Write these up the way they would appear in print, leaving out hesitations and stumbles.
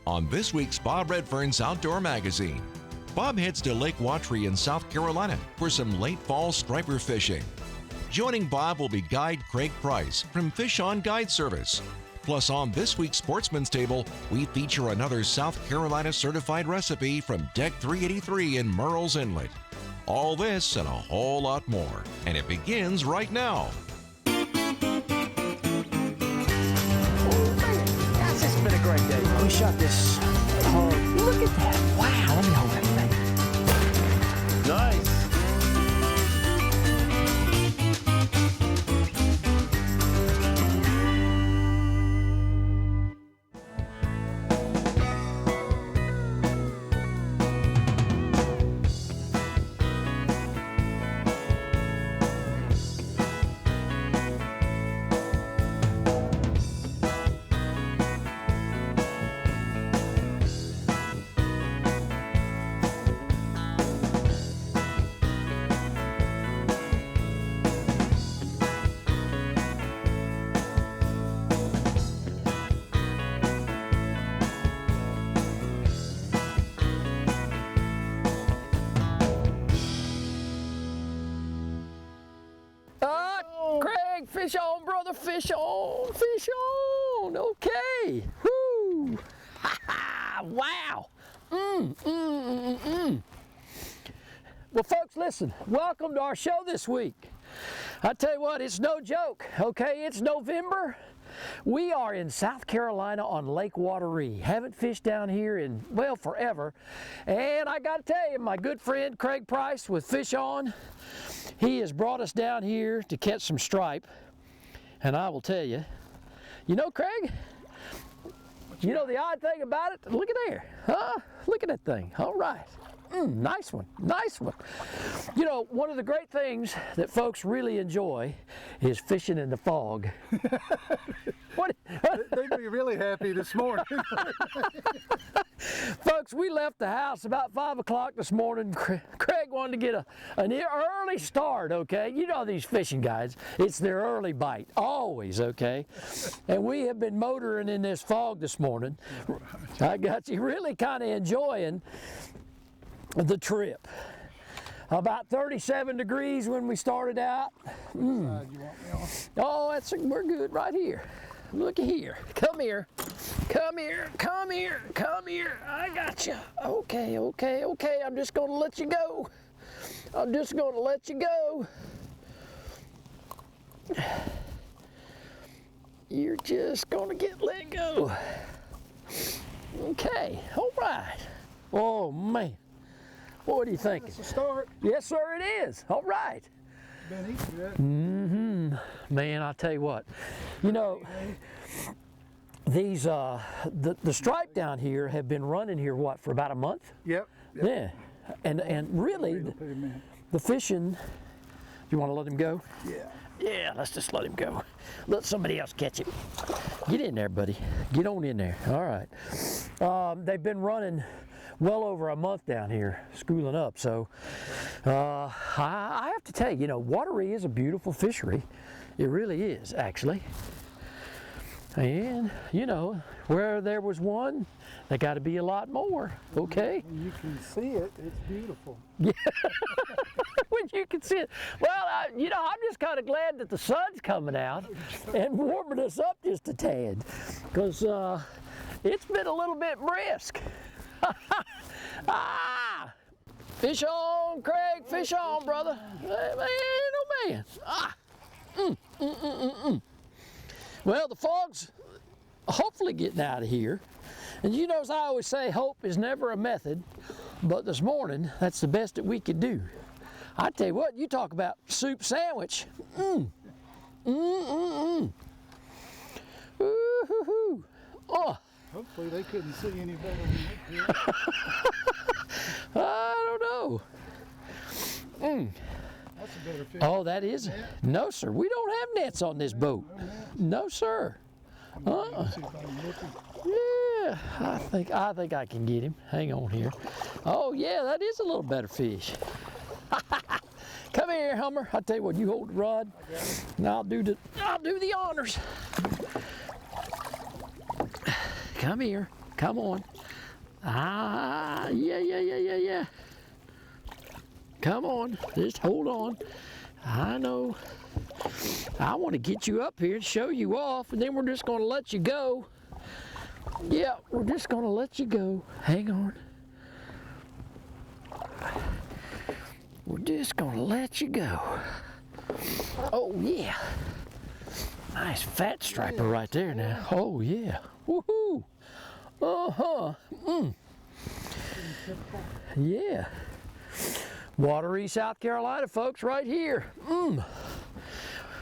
on this week's Bob Redfern's Outdoor Magazine. Bob heads to Lake Wateree in South Carolina for some late fall striper fishing. Joining Bob will be guide Craig Price from Fish On Guide Service. Plus, on this week's Sportsman's Table, we feature another South Carolina certified recipe from Deck 383 in Murrells Inlet. All this and a whole lot more, and it begins right now. Guys, this has been a great day. We shot this hog. Look at that. Wow, let me hold that thing. Nice. Craig, fish on, brother, fish on, fish on. Okay. Woo. Ha ha. Wow. Well, folks, listen. Welcome to our show this week. I tell you what, it's no joke. Okay, it's November. We are in South Carolina on Lake Wateree. Haven't fished down here in, well, forever. And I got to tell you, my good friend Craig Price with Fish On, he has brought us down here to catch some stripe. And I will tell you, you know, Craig, you know the odd thing about it? Look at there, huh? Look at that thing. All right. Nice one, nice one. You know, one of the great things that folks really enjoy is fishing in the fog. They'd be really happy this morning. Folks, we left the house about 5 o'clock this morning. Craig wanted to get an early start, okay? You know these fishing guys, it's their early bite, always, okay? And we have been motoring in this fog this morning. I got you really kind of enjoying the trip. About 37 degrees when we started out. Oh, we're good right here. Look here. Come here. Come here. Come here. Come here. I got you. Okay, okay, okay. I'm just going to let you go. I'm just going to let you go. You're just going to get let go. Okay. All right. Oh, man. What are you thinking? That's a start. Yes, sir, it is. All right. Been easy, right? Man, I'll tell you what. You know, these the stripe down here have been running here what for about a month? Yep. Yeah, and really the fishing. You want to let him go? Yeah. Yeah, let's just let him go. Let somebody else catch him. Get in there, buddy. Get on in there. All right. They've been running well over a month down here, schooling up. So I have to tell you, you know, Wateree is a beautiful fishery. It really is, actually. And, you know, where there was one, there got to be a lot more, okay? When you can see it, it's beautiful. Yeah, when you can see it. Well, you know, I'm just kind of glad that the sun's coming out and warming us up just a tad, because it's been a little bit brisk. Ah! Fish on, Craig, fish on, brother. Hey, man, oh man. Ah! Well, the fog's hopefully getting out of here. And you know, as I always say, hope is never a method, but this morning, that's the best that we could do. I tell you what, you talk about soup sandwich. Ooh-hoo-hoo. Oh. Hopefully they couldn't see any better than we could. I don't know. That's a better fish. Oh, that is? No, sir. We don't have nets on this boat. No, sir. See if I can look him. Yeah, I think I can get him. Hang on here. Oh yeah, that is a little better fish. Come here, Hummer. I tell you what, you hold the rod, and I'll do the honors. Come here. Come on. Ah, yeah. Come on, just hold on. I know. I want to get you up here and show you off, and then we're just going to let you go. Yeah, we're just going to let you go. Hang on. We're just going to let you go. Oh, yeah. Nice fat striper right there now. Oh, yeah. Woohoo. Uh-huh. Yeah. Wateree, South Carolina, folks, right here.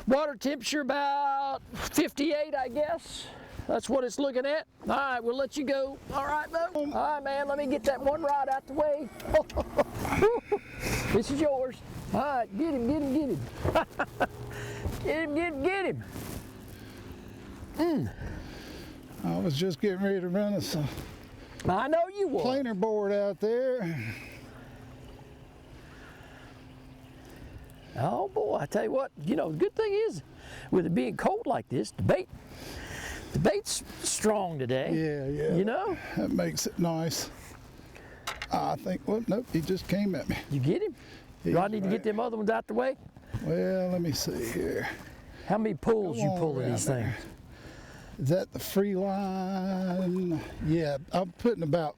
Water temperature about 58, I guess. That's what it's looking at. All right, we'll let you go. All right, Bo. All right, man, let me get that one rod out the way. This is yours. All right, get him. Get him. I was just getting ready to run us a I know you will. planer board out there. Oh boy, I tell you what, you know, the good thing is, with it being cold like this, the bait's strong today. Yeah. You know? That makes it nice. I think, well, nope, he just came at me. You get him? Do I need to get them other ones out the way? Well, let me see here. How many pulls you pull of these things? Is that the free line? Yeah, I'm putting about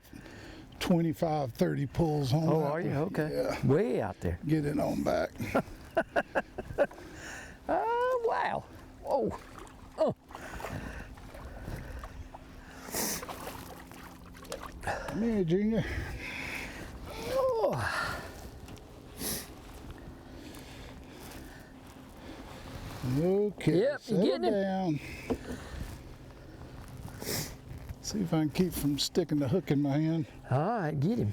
25, 30 pulls on Oh, that are you? one. Okay. Yeah. Way out there. Get it on back. Oh, wow. Whoa. Oh. Come here, Junior. Oh. Okay, Yep, you settle getting him? down. See if I can keep from sticking the hook in my hand. All right, get him.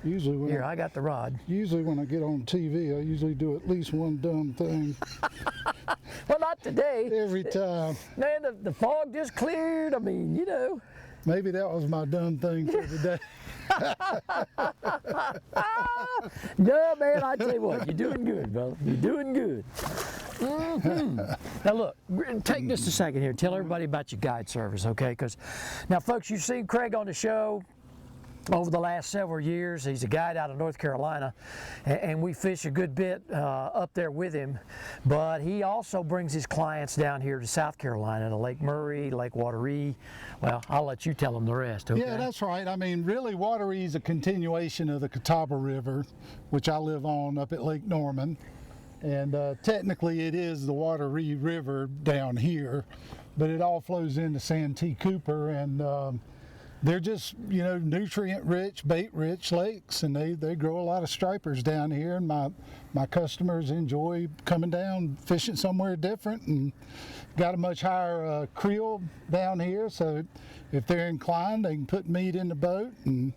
Usually when Here, I got the rod. Usually when I get on TV, I usually do at least one dumb thing Well, not today. every time. Man, the fog just cleared. I mean, you know. Maybe that was my dumb thing for today. No, man, I tell you what, you're doing good, brother. You're doing good. Now, look, take just a second here. Tell everybody about your guide service, okay? Because now, folks, you've seen Craig on the show over the last several years. He's a guide out of North Carolina, and we fish a good bit up there with him. But he also brings his clients down here to South Carolina, to Lake Murrells, Lake Wateree. Well, I'll let you tell them the rest, okay? Yeah, that's right. I mean, really, Wateree is a continuation of the Catawba River, which I live on up at Lake Norman. And technically, it is the Wateree River down here, but it all flows into Santee Cooper, and they're just, you know, nutrient-rich, bait-rich lakes, and they grow a lot of stripers down here, and my customers enjoy coming down, fishing somewhere different, and got a much higher creel down here, so if they're inclined, they can put meat in the boat, and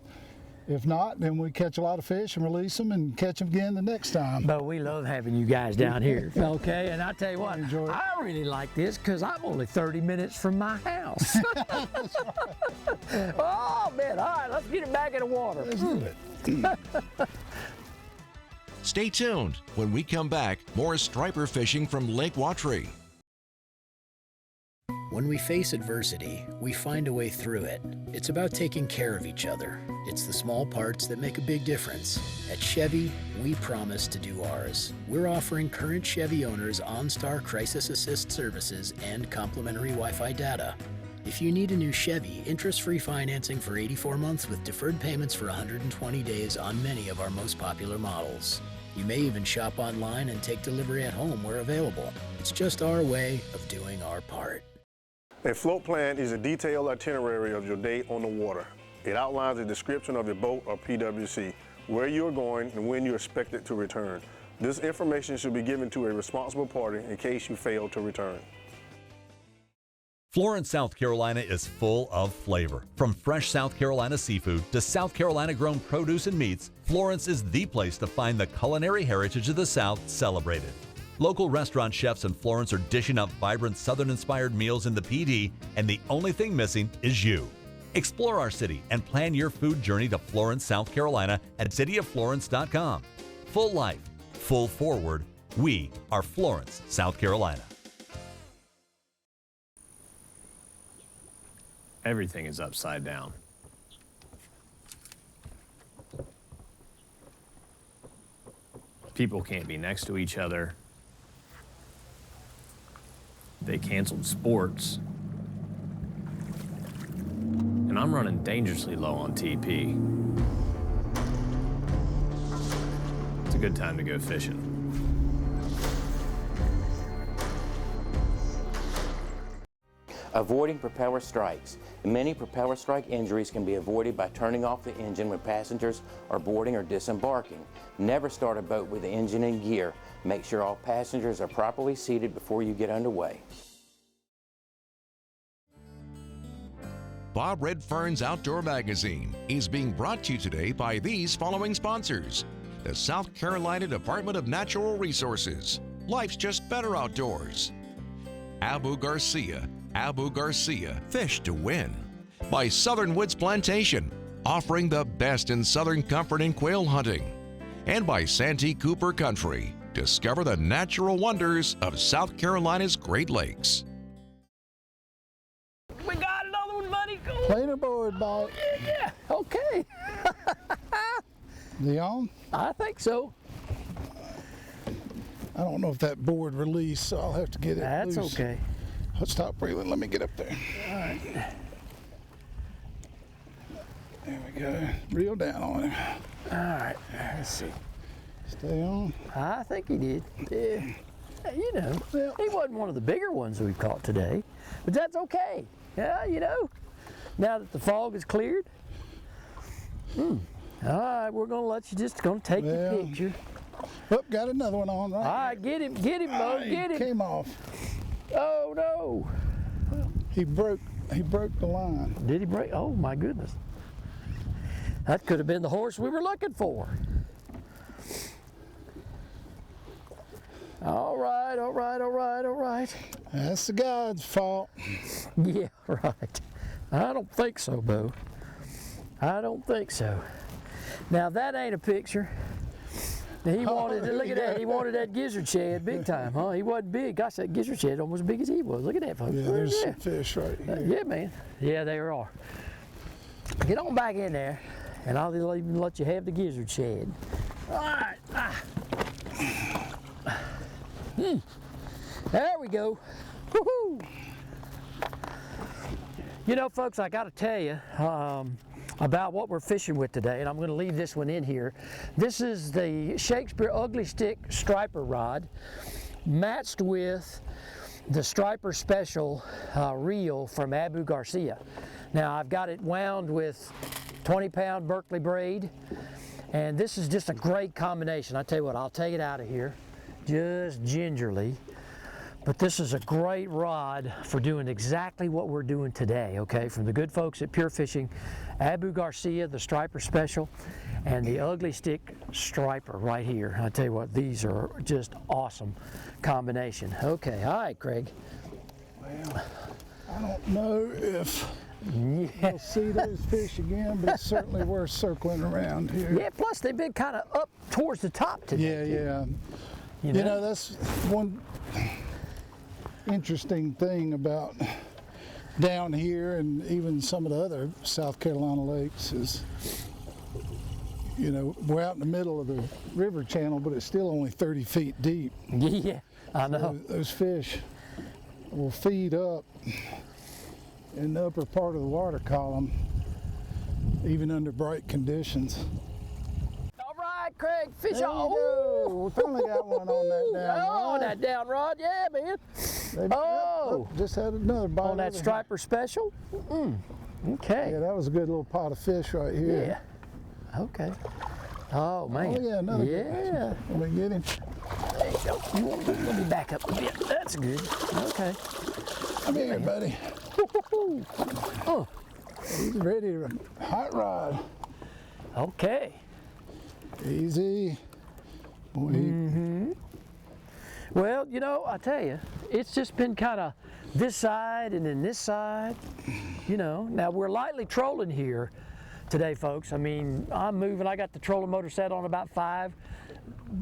if not, then we catch a lot of fish and release them and catch them again the next time. But we love having you guys down here, okay? And I tell you what, Enjoy it. I really like this because I'm only 30 minutes from my house. Oh, man, all right, let's get it back in the water. Let's do it. Stay tuned. When we come back, more striper fishing from Lake Wateree. When we face adversity, we find a way through it. It's about taking care of each other. It's the small parts that make a big difference. At Chevy, we promise to do ours. We're offering current Chevy owners OnStar Crisis Assist services and complimentary Wi-Fi data. If you need a new Chevy, interest-free financing for 84 months with deferred payments for 120 days on many of our most popular models. You may even shop online and take delivery at home where available. It's just our way of doing our part. A float plan is a detailed itinerary of your day on the water. It outlines a description of your boat or PWC, where you are going and when you are expected to return. This information should be given to a responsible party in case you fail to return. Florence, South Carolina is full of flavor. From fresh South Carolina seafood to South Carolina grown produce and meats, Florence is the place to find the culinary heritage of the South celebrated. Local restaurant chefs in Florence are dishing up vibrant Southern-inspired meals in the PD, and the only thing missing is you. Explore our city and plan your food journey to Florence, South Carolina at cityoflorence.com. Full life, full forward. We are Florence, South Carolina. Everything is upside down. People can't be next to each other. They canceled sports. And I'm running dangerously low on TP. It's a good time to go fishing. Avoiding propeller strikes. Many propeller strike injuries can be avoided by turning off the engine when passengers are boarding or disembarking. Never start a boat with the engine in gear. Make sure all passengers are properly seated before you get underway. Bob Redfern's Outdoor Magazine is being brought to you today by these following sponsors: the South Carolina Department of Natural Resources, Life's Just Better Outdoors; Abu Garcia, Fish to Win; by Southern Woods Plantation, offering the best in southern comfort in quail hunting; and by Santee Cooper Country, discover the natural wonders of South Carolina's Great Lakes. We got another one, buddy. Go. Planer board bite. Yeah, okay. Is he on? I think so. I don't know if that board released, so I'll have to get it That's loose. okay. Let's stop reeling. Let me get up there. All right. There we go. Reel down on him. All right. Let's see. Stay on. I think he did. Yeah. You know, he wasn't one of the bigger ones we've caught today, but that's okay. Yeah, you know, now that the fog is cleared. All right, we're gonna let you just take your picture. Oh, got another one on right. All right, get him, Bo, get him. Came off. Oh no! He broke the line. Did he break? Oh my goodness! That could have been the horse we were looking for. All right, all right, all right, all right. That's the guy's fault. Yeah, right. I don't think so, Bo. I don't think so. Now that ain't a picture. He wanted, look at that, he wanted that gizzard shad big time, huh? He wasn't big. Gosh, that gizzard shad almost as big as he was. Look at that, folks. Yeah, there's some fish right here. Yeah, man. Yeah, there are. Get on back in there, and I'll even let you have the gizzard shad. All right. There we go. Woohoo! You know, folks, I got to tell you about what we're fishing with today, and I'm going to leave this one in here. This is the Shakespeare Ugly Stick Striper Rod, matched with the Striper Special reel from Abu Garcia. Now, I've got it wound with 20-pound Berkeley braid, and this is just a great combination. I tell you what, I'll take it out of here just gingerly. But this is a great rod for doing exactly what we're doing today, okay? From the good folks at Pure Fishing, Abu Garcia, the Striper Special, and the Ugly Stick Striper right here. I tell you what, these are just awesome combination. Okay, all right, Craig. Well, I don't know if you'll see those fish again, but it's certainly worth circling around here. Yeah, plus they've been kind of up towards the top today. Yeah. You know, that's one interesting thing about down here and even some of the other South Carolina lakes is, you know, we're out in the middle of the river channel, but it's still only 30 feet deep. Yeah, I know. So those fish will feed up in the upper part of the water column, even under bright conditions. Craig, fish on. We finally got one on that down rod. On that down rod, yeah, man. Just had another bite. On that Striper Special? Okay. Yeah, that was a good little pot of fish right here. Yeah. Okay. Oh, man. Oh, yeah, another good one. Let me get him. There you go. Let me back up a bit. That's good. Okay. Come here, buddy. He's ready to hot rod. Okay. Easy. Well, you know, I tell you, it's just been kind of this side and then this side, you know. Now, we're lightly trolling here today, folks. I mean, I'm moving. I got the trolling motor set on about 5.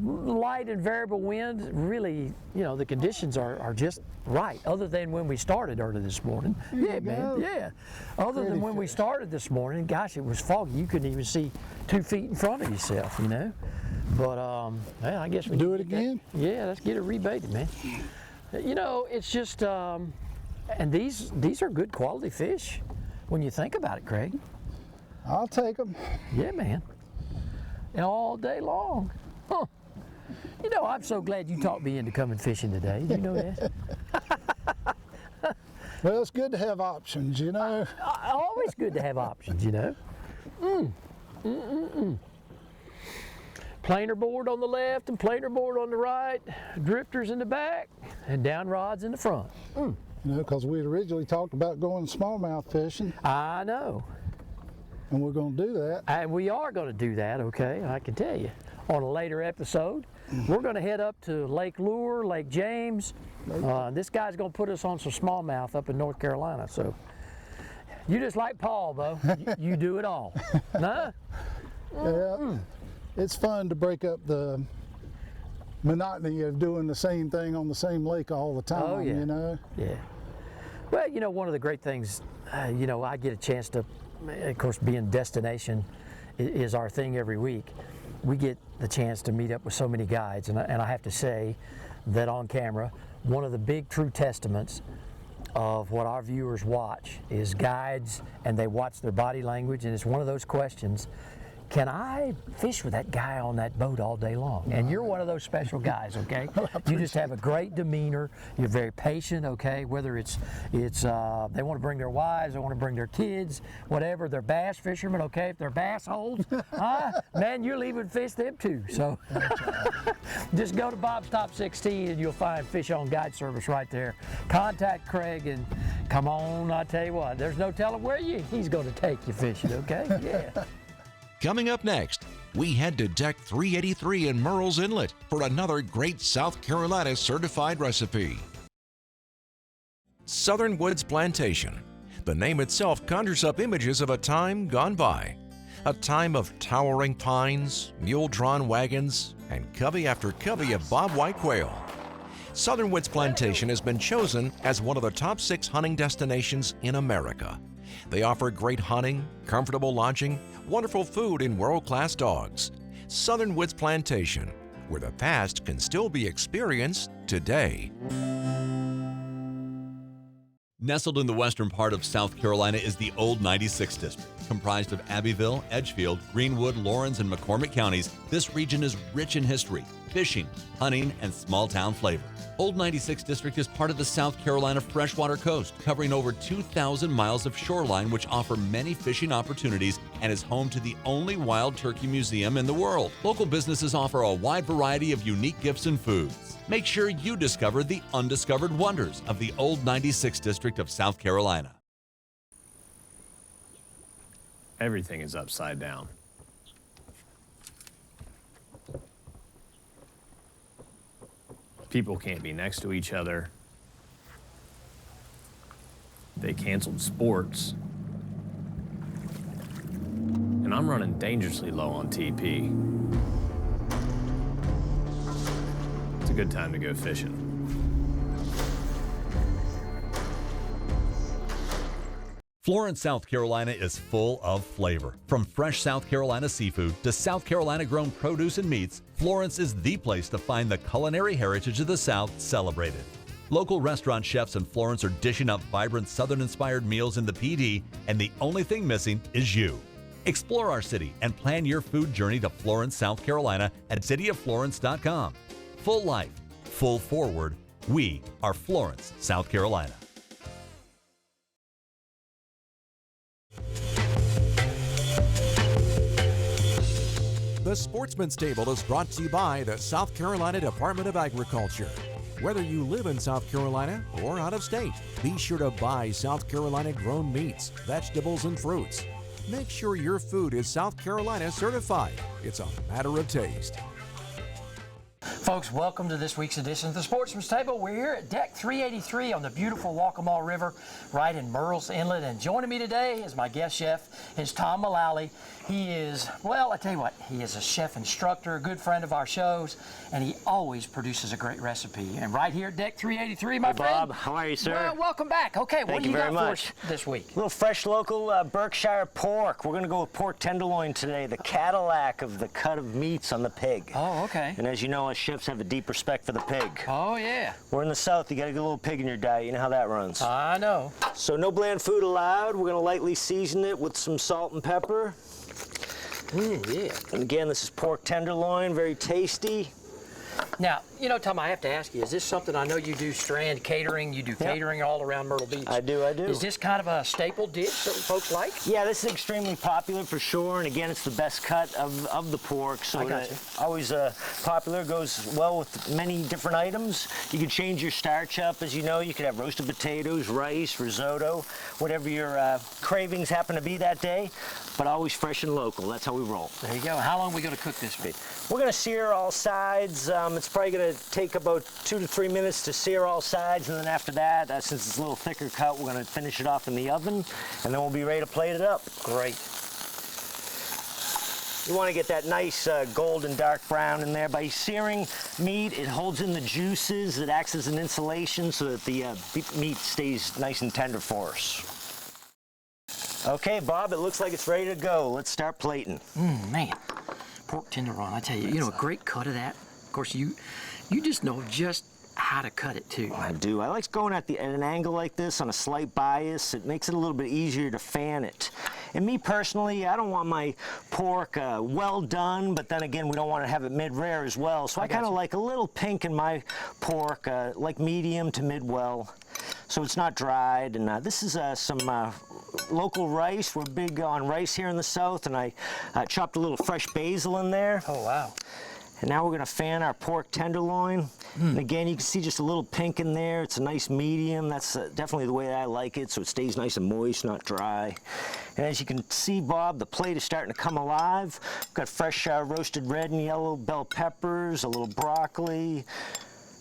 Light and variable wind, really, you know, the conditions are just right, other than when we started early this morning. Yeah, man, yeah. Other than when we started this morning, gosh, it was foggy. You couldn't even see 2 feet in front of yourself, you know. But well, I guess we Do need it to get again? that- Yeah, let's get it rebaited, man. You know, it's just, and these are good quality fish when you think about it, Craig. I'll take them. Yeah, man. And all day long. Huh. You know, I'm so glad you talked me into coming fishing today. You know that? Well, it's good to have options, you know. Always good to have options, you know. Planer board on the left and planer board on the right, drifters in the back, and down rods in the front. You know, because we'd originally talked about going smallmouth fishing, I know. and we're going to do that. And we are going to do that, okay, I can tell you. On a later episode, we're going to head up to Lake Lure, Lake James. This guy's going to put us on some smallmouth up in North Carolina. So you just like Paul, Bo. You do it all. Huh? Yeah, it's fun to break up the monotony of doing the same thing on the same lake all the time, Oh, yeah. you know. Yeah. Well, you know, one of the great things, you know, I get a chance to, of course, being destination is our thing every week. We get the chance to meet up with so many guides, and I have to say that on camera, one of the big true testaments of what our viewers watch is guides, and they watch their body language, and it's one of those questions: can I fish with that guy on that boat all day long? And you're one of those special guys, okay? You just have a great demeanor. You're very patient, okay? Whether it's they want to bring their wives, they want to bring their kids, whatever. They're bass fishermen, okay? If they're bass holes, man, you'll even fish them too. So just go to Bob's Top 16 and you'll find Fish On Guide Service right there. Contact Craig and come on, I tell you what, there's no telling where he's going to take you fishing, okay? Yeah. Coming up next, we head to Deck 383 in Murrells Inlet for another great South Carolina certified recipe. Southern Woods Plantation. The name itself conjures up images of a time gone by. A time of towering pines, mule-drawn wagons, and covey after covey of bobwhite quail. Southern Woods Plantation has been chosen as one of the top 6 hunting destinations in America. They offer great hunting, comfortable lodging, wonderful food, and world-class dogs. Southern Woods Plantation, where the past can still be experienced today. Nestled in the western part of South Carolina is the Old 96 District. Comprised of Abbeville, Edgefield, Greenwood, Lawrence, and McCormick counties, this region is rich in history, fishing, hunting, and small-town flavor. Old 96 District is part of the South Carolina freshwater coast, covering over 2,000 miles of shoreline, which offer many fishing opportunities and is home to the only wild turkey museum in the world. Local businesses offer a wide variety of unique gifts and foods. Make sure you discover the undiscovered wonders of the Old 96 District of South Carolina. Everything is upside down. People can't be next to each other. They canceled sports. And I'm running dangerously low on TP. It's a good time to go fishing. Florence, South Carolina is full of flavor. From fresh South Carolina seafood to South Carolina grown produce and meats, Florence is the place to find the culinary heritage of the South celebrated. Local restaurant chefs in Florence are dishing up vibrant Southern-inspired meals in the PD, and the only thing missing is you. Explore our city and plan your food journey to Florence, South Carolina at cityoflorence.com. Full life, full forward. We are Florence, South Carolina. The Sportsman's Table is brought to you by the South Carolina Department of Agriculture. Whether you live in South Carolina or out of state, be sure to buy South Carolina grown meats, vegetables, and fruits. Make sure your food is South Carolina certified. It's a matter of taste. Folks, welcome to this week's edition of the Sportsman's Table. We're here at deck 383 on the beautiful Waccamaw River right in Murrells Inlet. And joining me today is my guest chef, is Tom Mullally. He is, well, I tell you what, he is a chef instructor, a good friend of our shows, and he always produces a great recipe. And right here at deck 383, my friend. Bob, how are you, sir? Well, welcome back. Okay, what do you got for us this week? A little fresh local Berkshire pork. We're going to go with pork tenderloin today, the Cadillac of the cut of meats on the pig. Oh, okay. And as you know, us chefs have a deep respect for the pig. Oh, yeah. We're in the South. You got to get a little pig in your diet. You know how that runs. I know. So no bland food allowed. We're going to lightly season it with some salt and pepper. Yeah. And again, this is pork tenderloin, very tasty. Now, you know, Tom, I have to ask you, is this something, I know you do Strand Catering, you do catering all around Myrtle Beach. I do. Is this kind of a staple dish that folks like? Yeah, this is extremely popular for sure, and again, it's the best cut of the pork, so always popular, goes well with many different items. You can change your starch up, as you know. You could have roasted potatoes, rice, risotto, whatever your cravings happen to be that day, but always fresh and local. That's how we roll. There you go. How long are we going to cook this for? We're going to sear all sides. It's probably going to take about 2 to 3 minutes to sear all sides, and then after that, since it's a little thicker cut, we're going to finish it off in the oven, and then we'll be ready to plate it up. Great. You want to get that nice golden dark brown in there. By searing meat, it holds in the juices. It acts as an insulation so that the meat stays nice and tender for us. Okay, Bob, it looks like it's ready to go. Let's start plating. Man, pork tenderloin, I tell you, you know, a great cut of that. Of course, you just know just how to cut it too. I do. I like going at an angle like this on a slight bias. It makes it a little bit easier to fan it. And me personally, I don't want my pork well done, but then again, we don't want to have it mid-rare as well. So I kind of like a little pink in my pork, like medium to mid-well, so it's not dried. And this is some local rice. We're big on rice here in the South, and I chopped a little fresh basil in there. Oh, wow. And now we're going to fan our pork tenderloin. And again, you can see just a little pink in there. It's a nice medium. That's definitely the way I like it, so it stays nice and moist, not dry. And as you can see, Bob, the plate is starting to come alive. We've got fresh roasted red and yellow bell peppers, a little broccoli,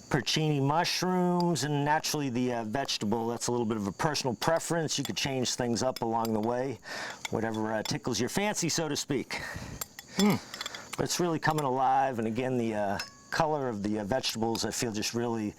porcini mushrooms, and naturally the vegetable. That's a little bit of a personal preference. You could change things up along the way, whatever tickles your fancy, so to speak. But it's really coming alive, and again, the color of the vegetables, I feel, just really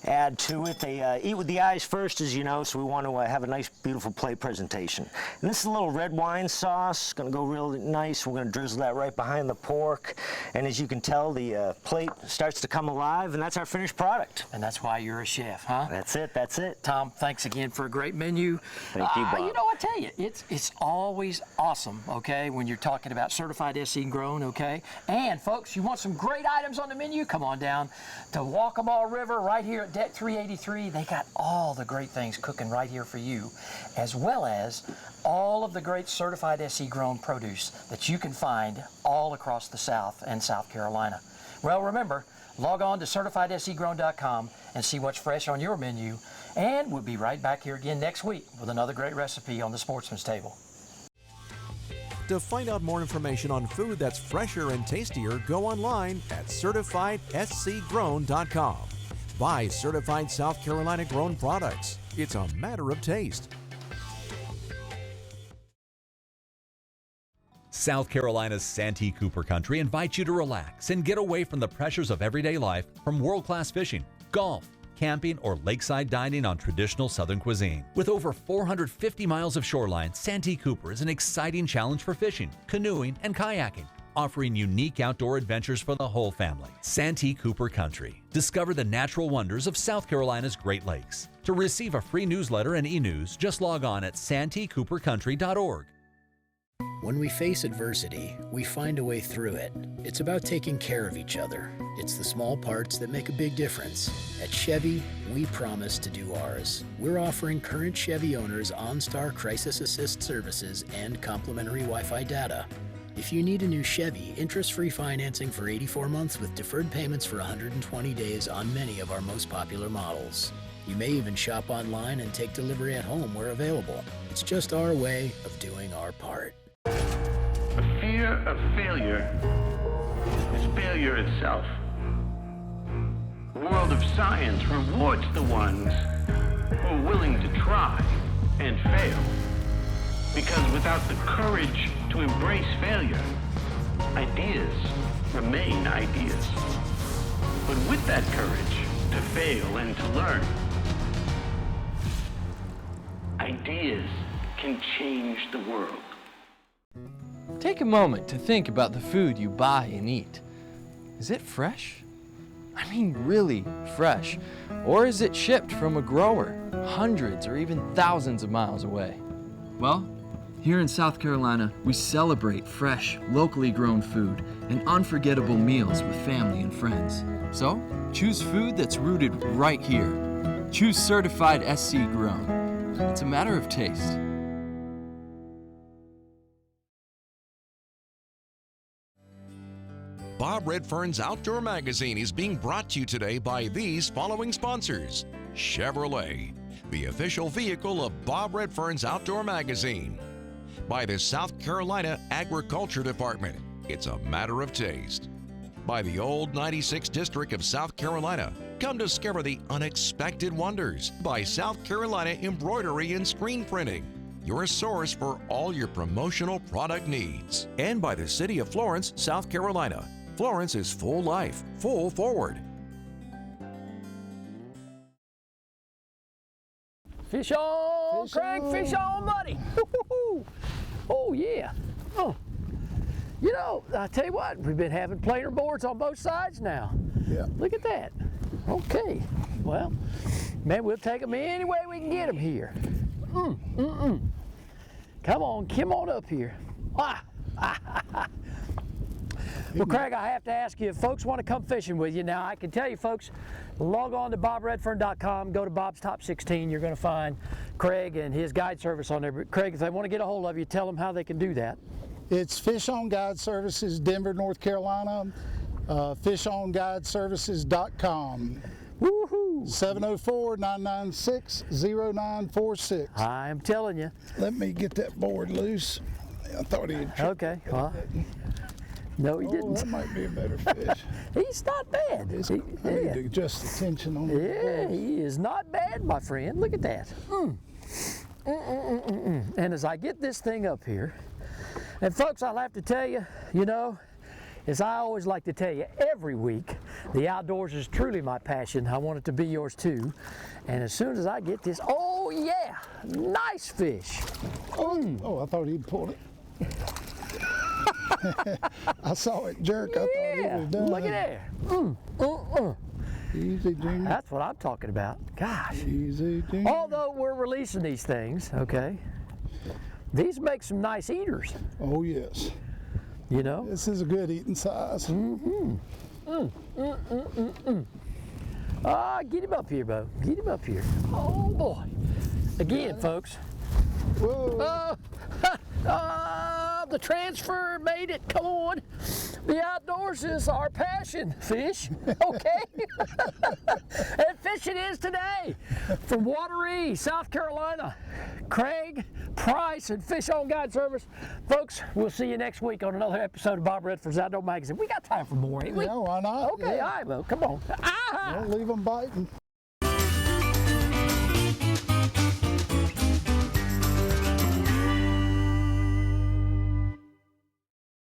add to it. They eat with the eyes first, as you know, so we want to have a nice, beautiful plate presentation. And this is a little red wine sauce. It's going to go really nice. We're going to drizzle that right behind the pork. And as you can tell, the plate starts to come alive, and that's our finished product. And that's why you're a chef, huh? That's it. That's it. Tom, thanks again for a great menu. Thank you, Bob. You know, I tell you, it's always awesome, okay, when you're talking about certified SE grown, okay? And, folks, you want some great items on the menu? Come on down to Waccamaw River right here at deck 383. They got all the great things cooking right here for you, as well as all of the great certified SE grown produce that you can find all across the South and South Carolina. Well, remember, log on to CertifiedSEgrown.com and see what's fresh on your menu, and we'll be right back here again next week with another great recipe on the Sportsman's Table. To find out more information on food that's fresher and tastier, go online at CertifiedSCgrown.com. Buy certified South Carolina grown products. It's a matter of taste. South Carolina's Santee Cooper Country invites you to relax and get away from the pressures of everyday life from world-class fishing, golf, camping, or lakeside dining on traditional Southern cuisine. With over 450 miles of shoreline, Santee Cooper is an exciting challenge for fishing, canoeing, and kayaking, offering unique outdoor adventures for the whole family. Santee Cooper Country. Discover the natural wonders of South Carolina's Great Lakes. To receive a free newsletter and e-news, just log on at santeecoopercountry.org. When we face adversity, we find a way through it. It's about taking care of each other. It's the small parts that make a big difference. At Chevy, we promise to do ours. We're offering current Chevy owners OnStar Crisis Assist services and complimentary Wi-Fi data. If you need a new Chevy, interest-free financing for 84 months with deferred payments for 120 days on many of our most popular models. You may even shop online and take delivery at home where available. It's just our way of doing our part. The fear of failure is failure itself. world of science rewards the ones who are willing to try and fail. Because without the courage to embrace failure, ideas remain ideas. But with that courage to fail and to learn, ideas can change the world. Take a moment to think about the food you buy and eat. Is it fresh? I mean really fresh. Or is it shipped from a grower hundreds or even thousands of miles away? Well, here in South Carolina, we celebrate fresh, locally grown food and unforgettable meals with family and friends. So, choose food that's rooted right here. Choose certified SC grown. It's a matter of taste. Bob Redfern's Outdoor Magazine is being brought to you today by these following sponsors. Chevrolet, the official vehicle of Bob Redfern's Outdoor Magazine. By the South Carolina Agriculture Department, it's a matter of taste. By the Old 96 District of South Carolina, come discover the unexpected wonders. By South Carolina Embroidery and Screen Printing, your source for all your promotional product needs. And by the City of Florence, South Carolina. Florence is full life, full forward. Fish on, Craig, fish on, buddy. Oh, yeah. Oh. You know, I tell you what, we've been having planer boards on both sides now. Yeah. Look at that. Okay. Well, man, we'll take them any way we can get them here. Come on up here. Well, Craig, I have to ask you, if folks want to come fishing with you, now I can tell you folks, log on to bobredfern.com, go to Bob's Top 16, you're going to find Craig and his guide service on there. But Craig, if they want to get a hold of you, tell them how they can do that. It's Fish On Guide Services, Denver, North Carolina, fishonguideservices.com. Woohoo! 704-996-0946. I am telling you. Let me get that board loose. I thought he had tripped. Okay. Well, no, he didn't. That might be a better fish. He's not bad. I need to adjust the tension on the Yeah, he is not bad, my friend. Look at that. And as I get this thing up here, and folks, I'll have to tell you, you know, as I always like to tell you every week, the outdoors is truly my passion. I want it to be yours too. And as soon as I get this, oh yeah, nice fish. Oh, I thought he'd pulled it. I saw it jerk. I thought it was done. Look at there. Easy, Junior. That's what I'm talking about. Gosh. Easy, Junior. Although we're releasing these things, okay, these make some nice eaters. Oh, yes. You know? This is a good eating size. Get him up here, Bo. Get him up here. Oh, boy. Again, folks. Whoa. The transfer made it. Come on. The outdoors is our passion, fish. Okay? And fishing is today. From Wateree, South Carolina, Craig, Price, and Fish On Guide Service. Folks, we'll see you next week on another episode of Bob Redfern's Outdoor Magazine. We got time for more, ain't we? Yeah, why not? Okay, Yeah. all right, Bo. Come on. Don't leave them biting.